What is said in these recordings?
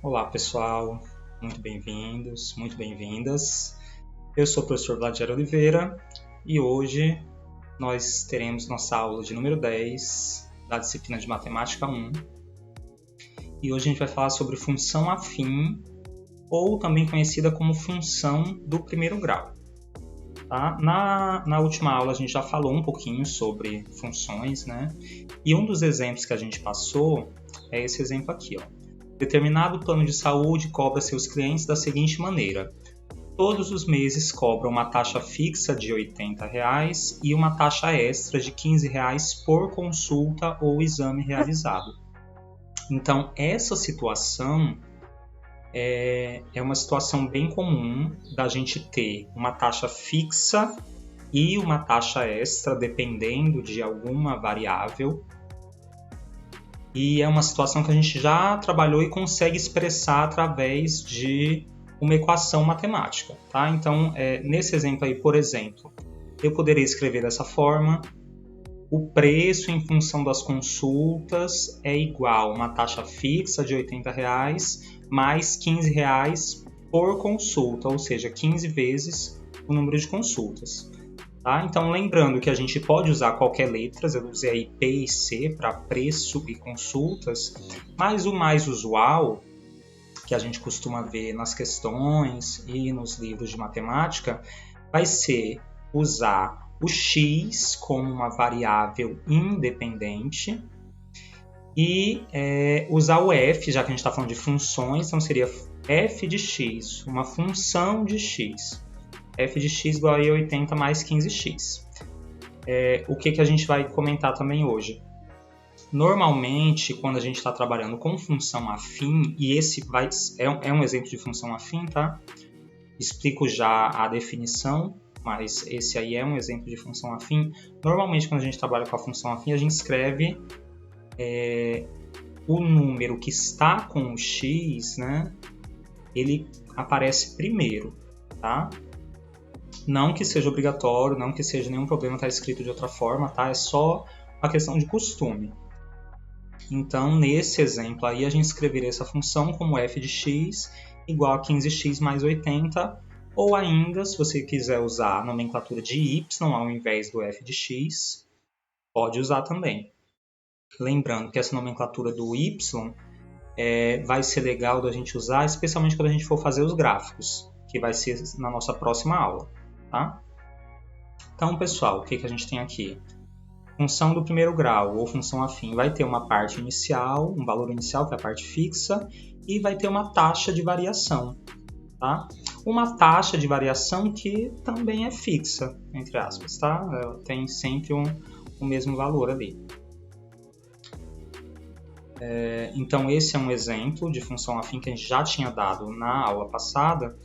Olá, pessoal. Muito bem-vindos, muito bem-vindas. Eu sou o professor Vladier Oliveira e hoje nós teremos nossa aula de número 10 da disciplina de Matemática 1. E hoje a gente vai falar sobre função afim, ou também conhecida como função do primeiro grau. Tá? Na última aula a gente já falou um pouquinho sobre funções, né? E um dos exemplos que a gente passou é esse exemplo aqui, ó. Determinado plano de saúde cobra seus clientes da seguinte maneira: todos os meses cobra uma taxa fixa de R$ 80 e uma taxa extra de R$ 15 por consulta ou exame realizado. Então, essa situação é uma situação bem comum da gente ter uma taxa fixa e uma taxa extra, dependendo de alguma variável. E é uma situação que a gente já trabalhou e consegue expressar através de uma equação matemática. Tá? Então, nesse exemplo aí, por exemplo, eu poderia escrever dessa forma: o preço em função das consultas é igual a uma taxa fixa de R$ 80 mais R$ 15 por consulta, ou seja, 15 vezes o número de consultas. Tá? Então, lembrando que a gente pode usar qualquer letra, eu usei aí P e C para preço e consultas, mas o mais usual, que a gente costuma ver nas questões e nos livros de matemática, vai ser usar o X como uma variável independente e usar o F, já que a gente está falando de funções, então seria F de X, uma função de X. F de x igual a 80 mais 15x. O que a gente vai comentar também hoje? Normalmente, quando a gente está trabalhando com função afim, e esse é um exemplo de função afim, tá? Explico já a definição, mas esse aí é um exemplo de função afim. Normalmente, quando a gente trabalha com a função afim, a gente escreve o número que está com o x, né? Ele aparece primeiro, tá? Não que seja obrigatório, não que seja nenhum problema estar escrito de outra forma, tá? É só uma questão de costume. Então, nesse exemplo aí, a gente escreveria essa função como f de x igual a 15x mais 80, ou ainda, se você quiser usar a nomenclatura de y ao invés do f de x, pode usar também. Lembrando que essa nomenclatura do y vai ser legal da gente usar, especialmente quando a gente for fazer os gráficos, que vai ser na nossa próxima aula. Tá? Então, pessoal, o que a gente tem aqui? Função do primeiro grau, ou função afim, vai ter uma parte inicial, um valor inicial, que é a parte fixa, e vai ter uma taxa de variação. Tá? Uma taxa de variação que também é fixa, entre aspas. Tá? Ela tem sempre o mesmo valor ali. Então, esse é um exemplo de função afim que a gente já tinha dado na aula passada.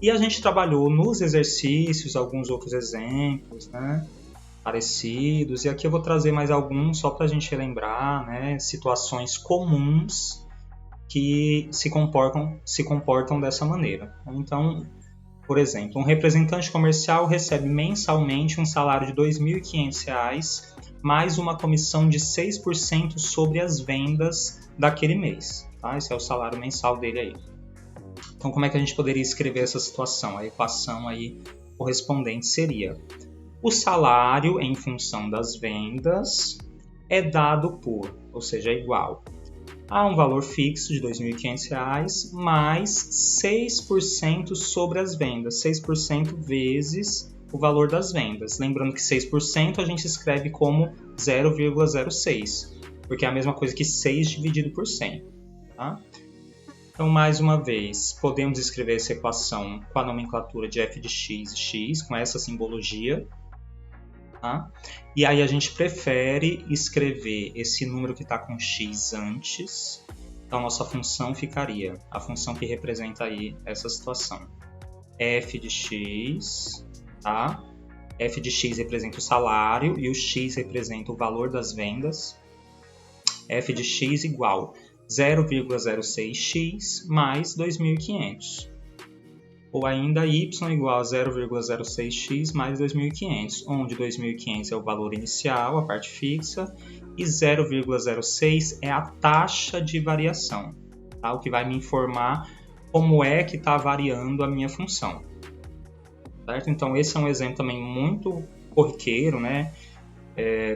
E a gente trabalhou nos exercícios alguns outros exemplos, né, parecidos. E aqui eu vou trazer mais alguns só para a gente relembrar, né, situações comuns que se comportam dessa maneira. Então, por exemplo, um representante comercial recebe mensalmente um salário de R$ 2.500 mais uma comissão de 6% sobre as vendas daquele mês. Tá? Esse é o salário mensal dele aí. Então, como é que a gente poderia escrever essa situação? A equação aí correspondente seria: o salário em função das vendas é dado por, ou seja, é igual a um valor fixo de R$ 2.500 mais 6% sobre as vendas, 6% vezes o valor das vendas. Lembrando que 6% a gente escreve como 0,06, porque é a mesma coisa que 6 dividido por 100. Tá? Então, mais uma vez, podemos escrever essa equação com a nomenclatura de f de x e x, com essa simbologia. Tá? E aí a gente prefere escrever esse número que está com x antes. Então, nossa função ficaria, a função que representa aí essa situação, f de x, tá? F de x representa o salário e o x representa o valor das vendas. F de x igual 0,06x mais 2.500. Ou ainda y igual a 0,06x mais 2.500, onde 2.500 é o valor inicial, a parte fixa, e 0,06 é a taxa de variação. tá? O que vai me informar como é que está variando a minha função. Certo? Então, esse é um exemplo também muito corriqueiro, né?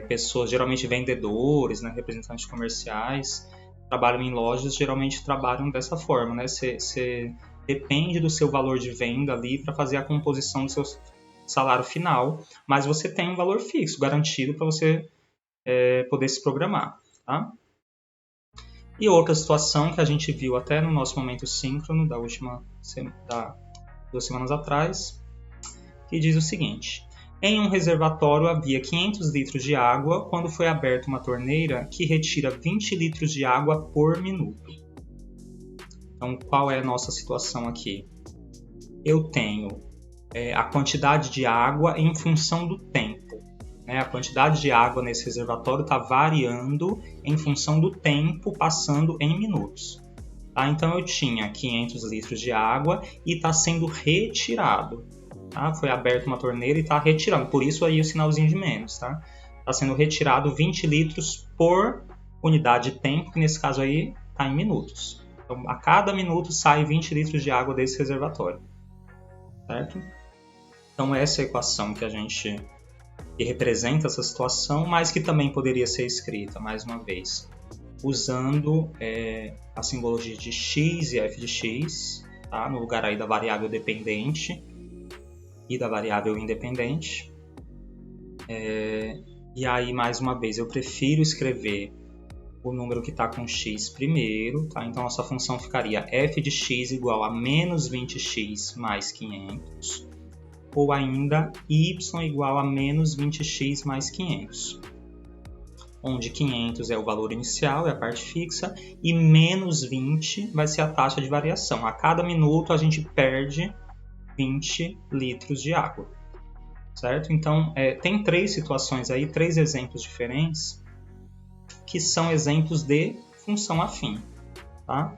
Pessoas, geralmente vendedores, né? Representantes comerciais, trabalham em lojas, geralmente trabalham dessa forma, né? Você depende do seu valor de venda ali para fazer a composição do seu salário final, mas você tem um valor fixo, garantido para você poder se programar, tá? E outra situação que a gente viu até no nosso momento síncrono da 2 semanas atrás, que diz o seguinte: em um reservatório havia 500 litros de água quando foi aberta uma torneira que retira 20 litros de água por minuto. Então, qual é a nossa situação aqui? Eu tenho a quantidade de água em função do tempo. Né? A quantidade de água nesse reservatório está variando em função do tempo passando em minutos. Tá? Então, eu tinha 500 litros de água e está sendo retirado. Tá? Foi aberta uma torneira e está retirando. Por isso aí o sinalzinho de menos. Tá? Está sendo retirado 20 litros por unidade de tempo, que nesse caso aí está em minutos. Então, a cada minuto sai 20 litros de água desse reservatório. Certo? Então, essa é a equação que representa essa situação, mas que também poderia ser escrita, mais uma vez, usando a simbologia de x e f de x, tá? No lugar aí da variável dependente e da variável independente. E aí, mais uma vez, eu prefiro escrever o número que está com x primeiro, tá? Então, nossa função ficaria f de x igual a menos 20x mais 500, ou ainda y igual a menos 20x mais 500, onde 500 é o valor inicial, é a parte fixa, e menos 20 vai ser a taxa de variação. A cada minuto a gente perde 20 litros de água, certo? Então, tem 3 situações aí, 3 exemplos diferentes, que são exemplos de função afim, tá?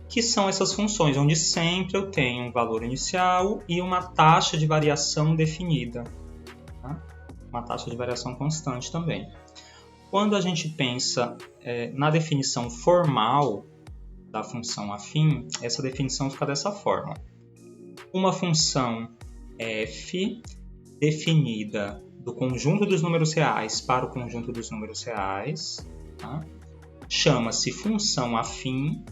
Que são essas funções, onde sempre eu tenho um valor inicial e uma taxa de variação definida, tá? Uma taxa de variação constante também. Quando a gente pensa na definição formal da função afim, essa definição fica dessa forma. Uma função f definida do conjunto dos números reais para o conjunto dos números reais, tá? Chama-se função afim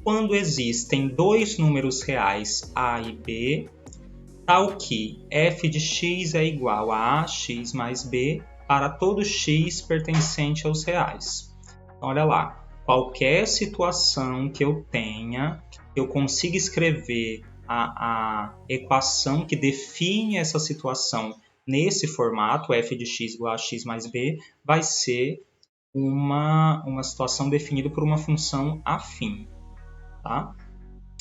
quando existem 2 números reais a e b, tal que f de x é igual a ax mais b para todo x pertencente aos reais. Então, olha lá, qualquer situação que eu tenha, eu consiga escrever a equação que define essa situação nesse formato, f de x igual a x mais b, vai ser uma situação definida por uma função afim. Tá?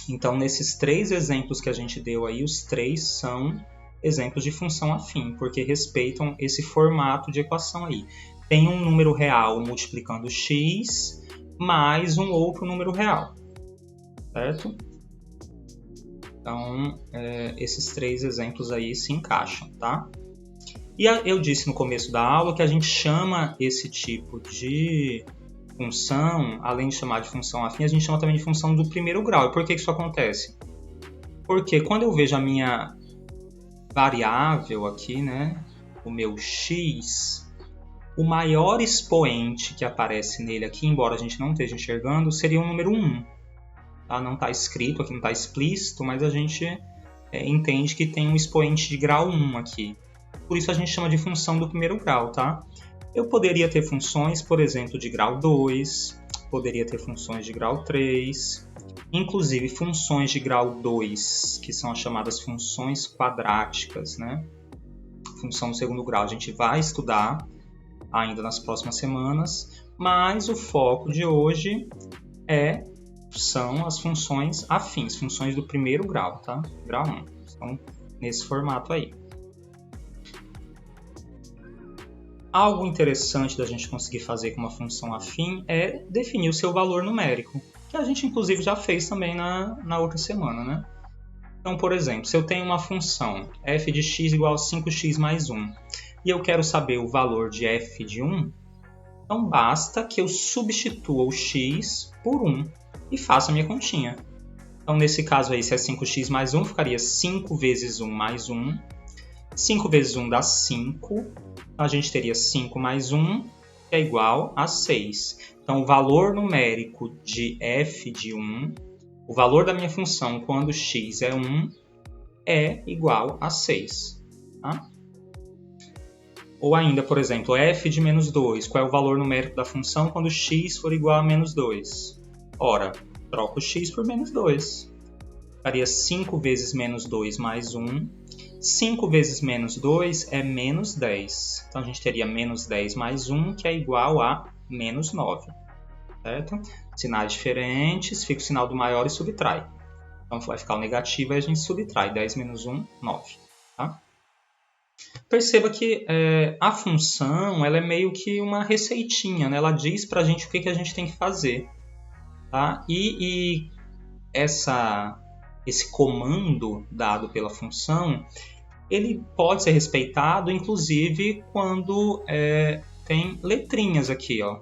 Então, nesses 3 exemplos que a gente deu aí, os 3 são exemplos de função afim, porque respeitam esse formato de equação aí. Tem um número real multiplicando x mais um outro número real, certo? Então, esses 3 exemplos aí se encaixam, tá? E eu disse no começo da aula que a gente chama esse tipo de função, além de chamar de função afim, a gente chama também de função do primeiro grau. E por que isso acontece? Porque quando eu vejo a minha variável aqui, né, o meu x, o maior expoente que aparece nele aqui, embora a gente não esteja enxergando, seria o número 1. Tá? Não está escrito aqui, não está explícito, mas a gente entende que tem um expoente de grau 1 aqui. Por isso a gente chama de função do primeiro grau, tá? Eu poderia ter funções, por exemplo, de grau 2, poderia ter funções de grau 3, inclusive funções de grau 2, que são as chamadas funções quadráticas, né? Função do segundo grau a gente vai estudar ainda nas próximas semanas, mas o foco de hoje são as funções afins, funções do primeiro grau, tá? Grau 1, então nesse formato aí. Algo interessante da gente conseguir fazer com uma função afim é definir o seu valor numérico, que a gente inclusive já fez também na outra semana, né? Então, por exemplo, se eu tenho uma função f de x igual a 5x mais 1 e eu quero saber o valor de f de 1, então basta que eu substitua o x por 1. e faço a minha continha. Então, nesse caso aí, se é 5x mais 1, ficaria 5 vezes 1 mais 1. 5 vezes 1 dá 5. Então, a gente teria 5 mais 1, que é igual a 6. Então, o valor numérico de f de 1, o valor da minha função quando x é 1, é igual a 6. Tá? Ou ainda, por exemplo, f de menos 2. Qual é o valor numérico da função quando x for igual a menos 2? Ora, troco x por menos 2. Ficaria 5 vezes menos 2 mais 1. 5 vezes menos 2 é menos 10. Então, a gente teria menos 10 mais 1, que é igual a menos 9. Certo? Sinais diferentes, fica o sinal do maior e subtrai. Então, vai ficar o negativo e a gente subtrai. 10 menos 1, 9. Tá? Perceba que a função ela é meio que uma receitinha, né? Ela diz para a gente o que a gente tem que fazer. Tá? E esse comando dado pela função, ele pode ser respeitado, inclusive, quando tem letrinhas aqui, ó.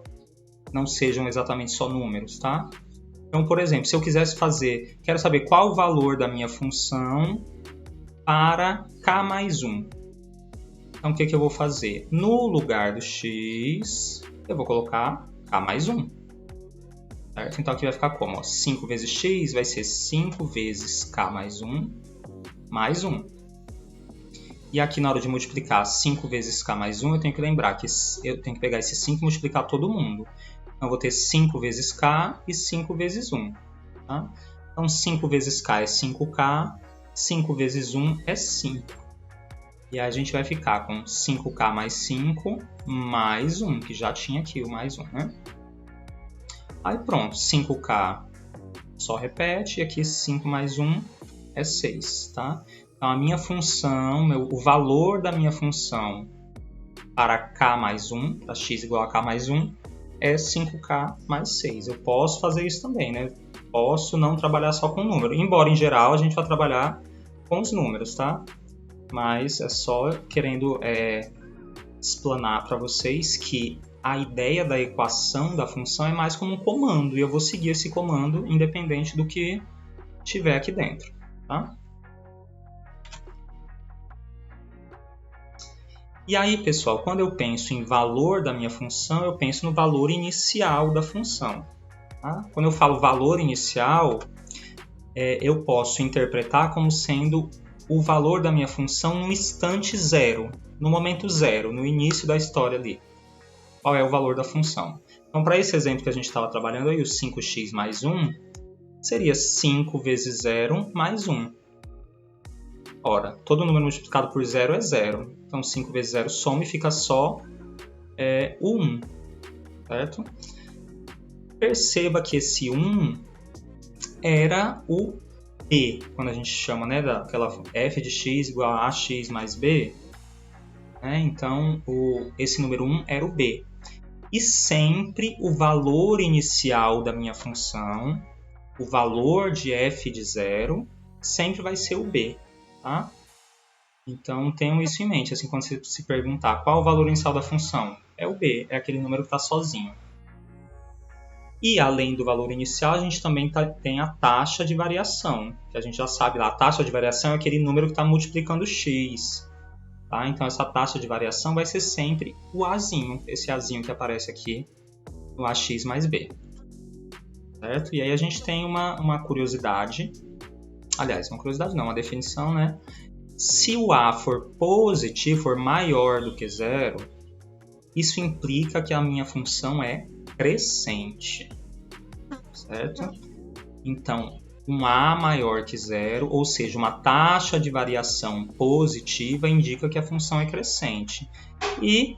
Não sejam exatamente só números, tá? Então, por exemplo, se eu quisesse quero saber qual o valor da minha função para k mais 1. Então, o que eu vou fazer? No lugar do x, eu vou colocar k mais 1. Certo? Então, aqui vai ficar como? 5 vezes x vai ser 5 vezes k mais 1, mais 1. E aqui, na hora de multiplicar 5 vezes k mais 1, eu tenho que lembrar que eu tenho que pegar esse 5 e multiplicar todo mundo. Então, eu vou ter 5 vezes k e 5 vezes 1. Tá? Então, 5 vezes k é 5k, 5 vezes 1 é 5. E aí a gente vai ficar com 5k mais 5 mais 1, que já tinha aqui o mais 1, né? Aí pronto, 5k só repete, e aqui 5 mais 1 é 6, tá? Então, a minha função, o valor da minha função para k mais 1, para x igual a k mais 1, é 5k mais 6. Eu posso fazer isso também, né? Posso não trabalhar só com número. Embora, em geral, a gente vai trabalhar com os números, tá? Mas é só querendo explanar para vocês que a ideia da equação da função é mais como um comando. E eu vou seguir esse comando independente do que tiver aqui dentro, tá? E aí, pessoal, quando eu penso em valor da minha função, eu penso no valor inicial da função. Tá? Quando eu falo valor inicial, eu posso interpretar como sendo o valor da minha função no instante zero, no momento zero, no início da história ali. Qual é o valor da função? Então, para esse exemplo que a gente estava trabalhando aí, o 5x mais 1, seria 5 vezes 0 mais 1. Ora, todo número multiplicado por 0 é 0. Então, 5 vezes 0 soma e fica só o 1. Certo? Perceba que esse 1 era o b, quando a gente chama, né, daquela f de x igual a ax mais b. Né? Então, esse número 1 era o b. E sempre o valor inicial da minha função, o valor de f de 0, sempre vai ser o b. Tá? Então, tenham isso em mente. Assim, quando você se perguntar qual o valor inicial da função, é o b, é aquele número que está sozinho. E, além do valor inicial, a gente também tem a taxa de variação, que a gente já sabe lá. A taxa de variação é aquele número que está multiplicando x. Tá? Então, essa taxa de variação vai ser sempre o azinho, esse azinho que aparece aqui no ax mais b. Certo? E aí a gente tem uma curiosidade. Aliás, uma curiosidade não, uma definição, né? Se o a for positivo, for maior do que zero, isso implica que a minha função é crescente. Certo? Então, um a maior que zero, ou seja, uma taxa de variação positiva, indica que a função é crescente. E,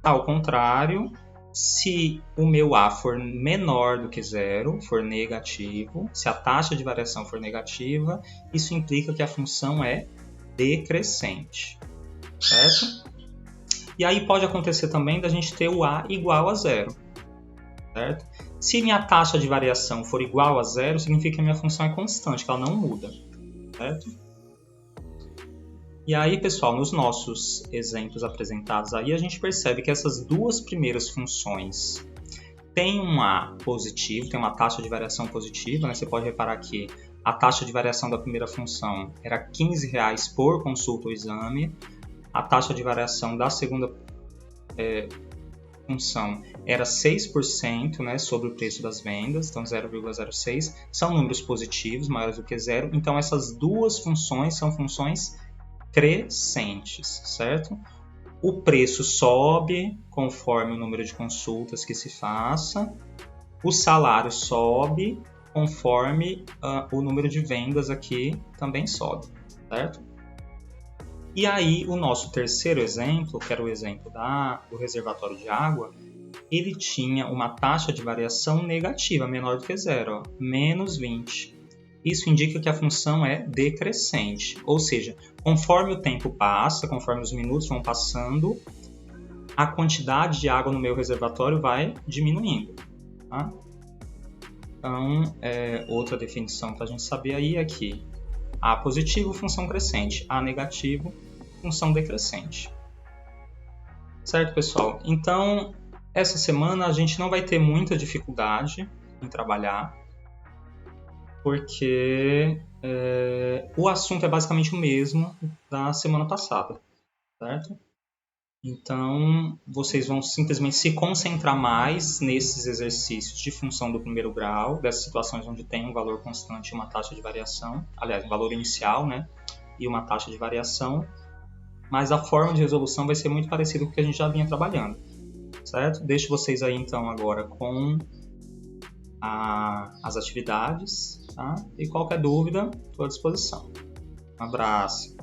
ao contrário, se o meu a for menor do que zero, for negativo, se a taxa de variação for negativa, isso implica que a função é decrescente. Certo? E aí pode acontecer também da gente ter o a igual a zero. Certo? Se minha taxa de variação for igual a zero, significa que a minha função é constante, que ela não muda. Certo? E aí, pessoal, nos nossos exemplos apresentados aí, a gente percebe que essas duas primeiras funções tem um A positivo, tem uma taxa de variação positiva, né? Você pode reparar que a taxa de variação da primeira função era R$ 15 por consulta ou exame, a taxa de variação da segunda função era 6%, né, sobre o preço das vendas, então 0,06, são números positivos, maiores do que zero, então essas duas funções são funções crescentes, certo? O preço sobe conforme o número de consultas que se faça, o salário sobe conforme o número de vendas aqui também sobe, certo? E aí, o nosso terceiro exemplo, que era o exemplo do reservatório de água, ele tinha uma taxa de variação negativa, menor do que zero, ó, menos 20. Isso indica que a função é decrescente, ou seja, conforme o tempo passa, conforme os minutos vão passando, a quantidade de água no meu reservatório vai diminuindo. Tá? Então, outra definição para a gente saber aí é que A positivo, função crescente, A negativo, função decrescente. Certo, pessoal? Então, essa semana a gente não vai ter muita dificuldade em trabalhar, porque o assunto é basicamente o mesmo da semana passada, certo? Então, vocês vão simplesmente se concentrar mais nesses exercícios de função do primeiro grau, dessas situações onde tem um valor constante e uma taxa de variação, aliás, um valor inicial, né? E uma taxa de variação, mas a forma de resolução vai ser muito parecida com o que a gente já vinha trabalhando, certo? Deixo vocês aí, então, agora com as atividades, tá? E qualquer dúvida, estou à disposição. Um abraço!